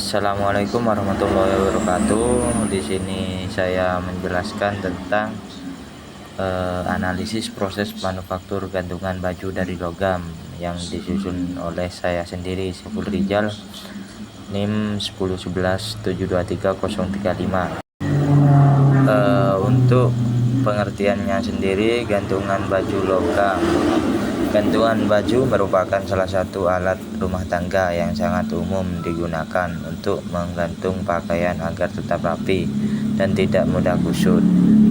Assalamualaikum warahmatullahi wabarakatuh. Di sini saya menjelaskan tentang analisis proses manufaktur gantungan baju dari logam yang disusun oleh saya sendiri, Saiful Rijal, NIM 101172335. Untuk pengertiannya sendiri, gantungan baju logam. Gantungan baju merupakan salah satu alat rumah tangga yang sangat umum digunakan untuk menggantung pakaian agar tetap rapi dan tidak mudah kusut.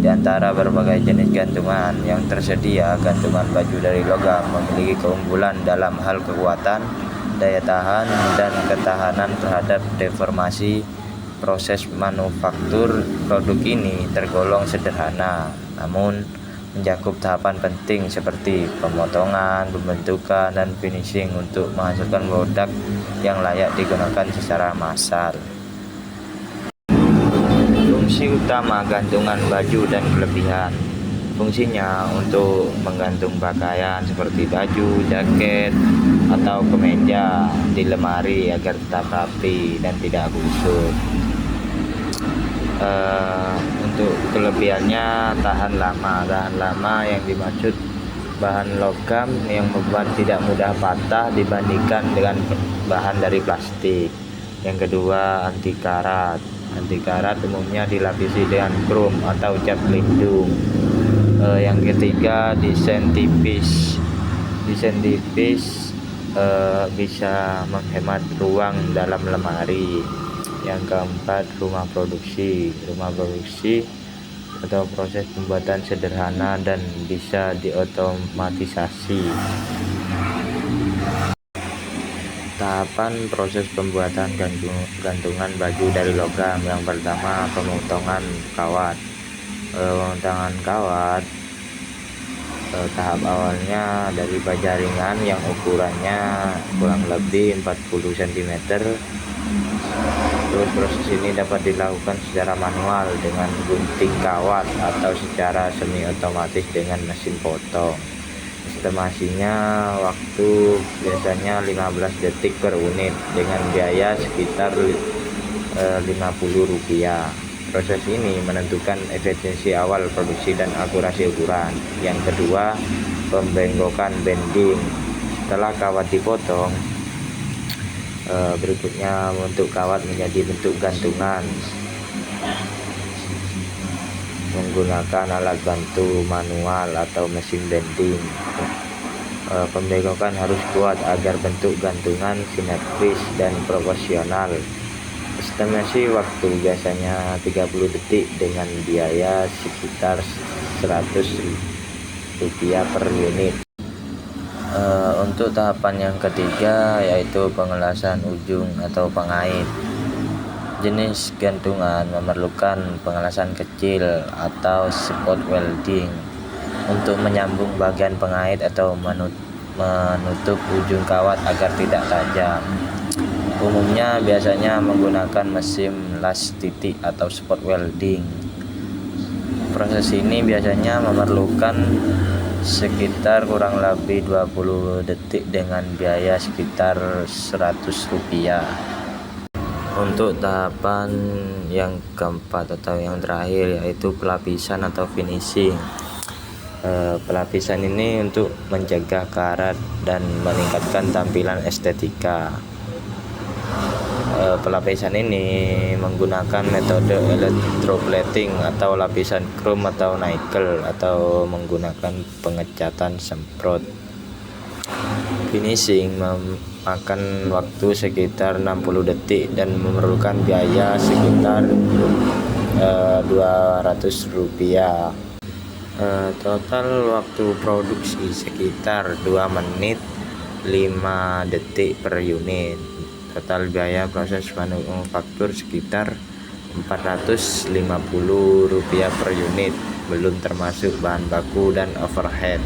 Di antara berbagai jenis gantungan yang tersedia, gantungan baju dari logam memiliki keunggulan dalam hal kekuatan, daya tahan, dan ketahanan terhadap deformasi. Proses manufaktur produk ini tergolong sederhana, namun mencakup tahapan penting seperti pemotongan, pembentukan, dan finishing untuk menghasilkan produk yang layak digunakan secara massal. Fungsi utama gantungan baju dan kelebihan. Fungsinya untuk menggantung pakaian seperti baju, jaket, atau kemeja di lemari agar tetap rapi dan tidak kusut. Untuk kelebihannya, tahan lama yang dimaksud bahan logam yang membuat tidak mudah patah dibandingkan dengan bahan dari plastik. Yang kedua, anti karat umumnya dilapisi dengan krom atau cat pelindung. Yang ketiga, desain tipis bisa menghemat ruang dalam lemari. Yang keempat, rumah produksi atau proses pembuatan sederhana dan bisa diotomatisasi. Tahapan proses pembuatan gantungan baju dari logam. Yang pertama, pemotongan kawat. Tahap awalnya dari baja ringan yang ukurannya kurang lebih 40 cm. Terus proses ini dapat dilakukan secara manual dengan gunting kawat atau secara semi otomatis dengan mesin potong. Estimasinya waktu biasanya 15 detik per unit dengan biaya sekitar Rp50. Proses ini menentukan efisiensi awal produksi dan akurasi ukuran. Yang kedua, pembengkokan bending. Setelah kawat dipotong, berikutnya bentuk kawat menjadi bentuk gantungan menggunakan alat bantu manual atau mesin bending. Pembengkokan harus kuat agar bentuk gantungan simetris dan proporsional. Estimasi waktu biasanya 30 detik dengan biaya sekitar Rp100 per unit. Untuk tahapan yang ketiga, yaitu pengelasan ujung atau pengait. Jenis gantungan memerlukan pengelasan kecil atau spot welding untuk menyambung bagian pengait atau menutup ujung kawat agar tidak tajam. Umumnya biasanya menggunakan mesin las titik atau spot welding. Proses ini biasanya memerlukan sekitar kurang lebih 20 detik dengan biaya sekitar Rp100. Untuk tahapan yang keempat atau yang terakhir, yaitu pelapisan atau finishing. Pelapisan ini untuk mencegah karat dan meningkatkan tampilan estetika. Pelapisan ini menggunakan metode electroplating atau lapisan krom atau nikel atau menggunakan pengecatan semprot. Finishing memakan waktu sekitar 60 detik dan memerlukan biaya sekitar Rp200. Total waktu produksi sekitar 2 menit 5 detik per unit. Total biaya proses manufaktur sekitar Rp450 per unit, belum termasuk bahan baku dan overhead.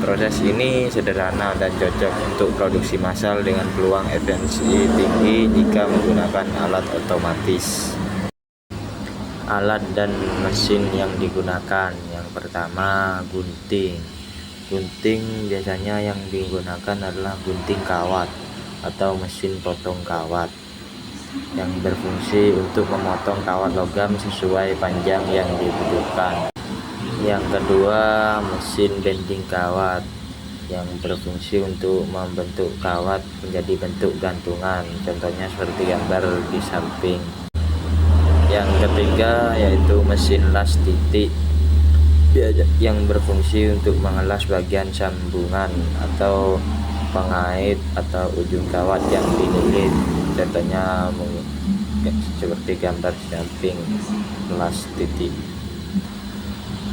Proses ini sederhana dan cocok untuk produksi massal dengan peluang efisiensi tinggi jika menggunakan alat otomatis. Alat dan mesin yang digunakan. Yang pertama, gunting. Gunting biasanya yang digunakan adalah gunting kawat. atau mesin potong kawat yang berfungsi untuk memotong kawat logam sesuai panjang yang dibutuhkan. Yang kedua, mesin bending kawat yang berfungsi untuk membentuk kawat menjadi bentuk gantungan, contohnya seperti gambar di samping. Yang ketiga yaitu mesin las titik yang berfungsi untuk mengelas bagian sambungan atau pengait atau ujung kawat yang dililit, contohnya seperti gambar di samping las titik.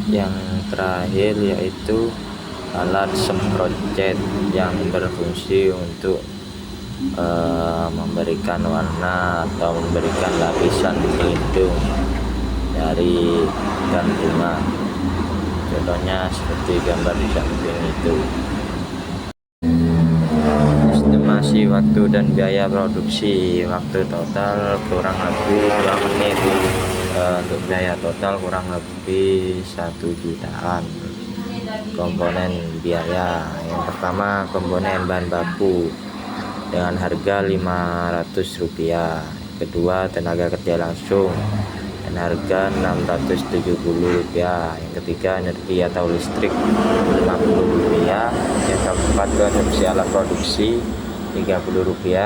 Yang terakhir yaitu alat semprot cat yang berfungsi untuk memberikan warna atau memberikan lapisan pelindung dari gantungan, contohnya seperti gambar di samping itu. Estimasi waktu dan biaya produksi, waktu total kurang lebih 2 menit, untuk biaya total kurang lebih 1 jutaan. Komponen biaya, yang pertama komponen bahan baku dengan harga Rp500, kedua tenaga kerja langsung dengan harga Rp670, yang ketiga energi atau listrik Rp50, yang keempat konsumsi alat produksi Rp30,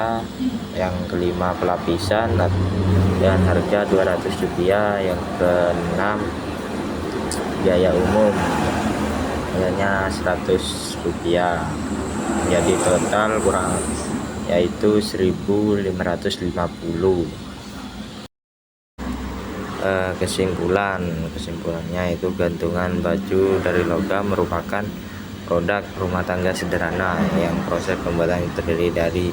yang kelima pelapisan dengan harga Rp200, yang keenam biaya umum harganya Rp100, jadi total kurang yaitu 1.550. Kesimpulannya itu gantungan baju dari logam merupakan produk rumah tangga sederhana yang proses pembuatan terdiri dari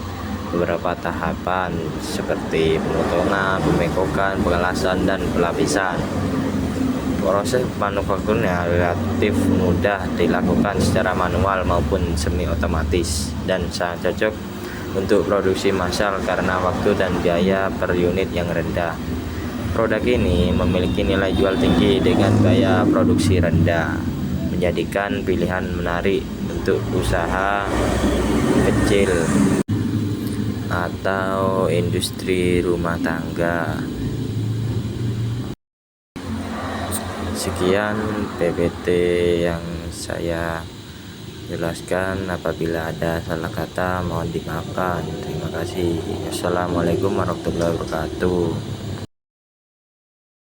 beberapa tahapan seperti pemotongan, pemengkokan, pengelasan, dan pelapisan. Proses manufakturnya relatif mudah dilakukan secara manual maupun semi otomatis dan sangat cocok untuk produksi massal karena waktu dan biaya per unit yang rendah. Produk ini memiliki nilai jual tinggi dengan biaya produksi rendah, menjadikan pilihan menarik untuk usaha kecil atau industri rumah tangga. Sekian PPT yang saya jelaskan, apabila ada salah kata mohon dimaafkan. Terima kasih. Assalamualaikum warahmatullahi wabarakatuh.